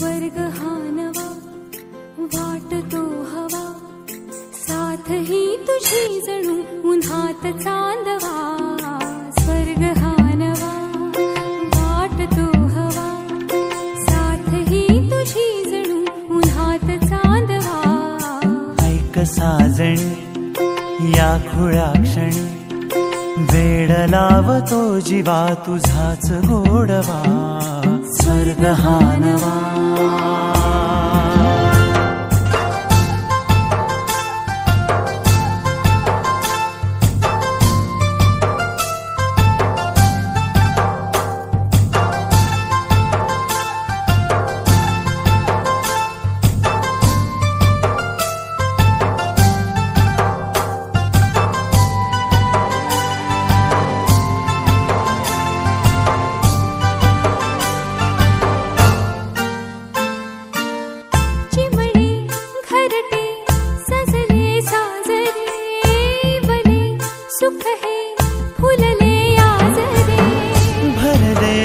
स्वर्ग हा नवा वाटतो हवा, साथ ही तुझी जणू उन्हात चांदवा. स्वर्ग हा नवा वाटतो हवा, साथ ही तुझी जणू उन्हात चांदवा. ऐक साजणी या खुळ्या क्षणी, वेड लावतो जीवा तुझाच गोडवा. स्वर्ग हा नवा. सुख है फुलले आजरे, भरले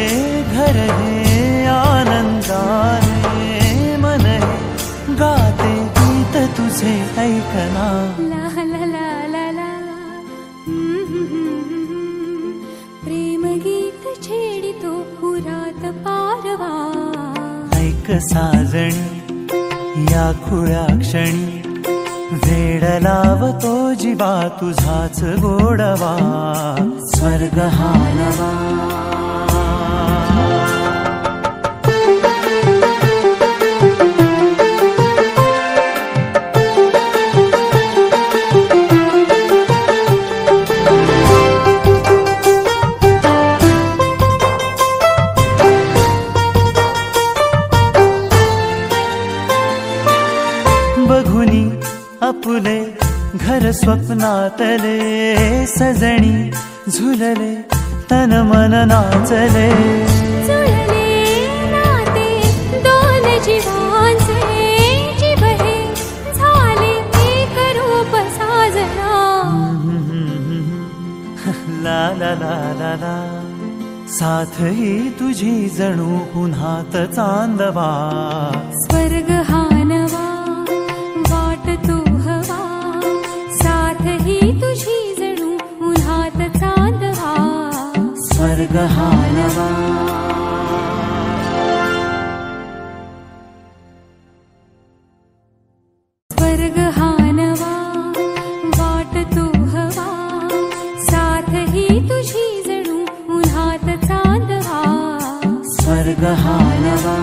घर हे आनंदाने. मन हे गाते गीत तुझे ऐकना. ला ला ला ला ला. प्रेम गीत छेडितो पुरात पारवा. ऐक साजणी या खुळ्या क्षणी, वेड लावतो जीवा तुझाच गोडवा. स्वर्ग हा नवा. बघुनी आपुले घर स्वप्नातले, सजणी झुलले तन मन नाचले. जुळले नाते दोन जीवांचे, जीव हे झाले एक रूप साजना. ला ला ला ला ला. साथ ही तुझी जणू उन्हात चांदवा. स्वर्ग हा नवा वाटतो हवा, साथ ही तुझी जणू उन्हात चांदवा. स्वर्ग हा नवा. स्वर्ग हा नवा वाटतो हवा, साथ ही तुझी जणू उन्हात चांदवा. स्वर्ग हा नवा.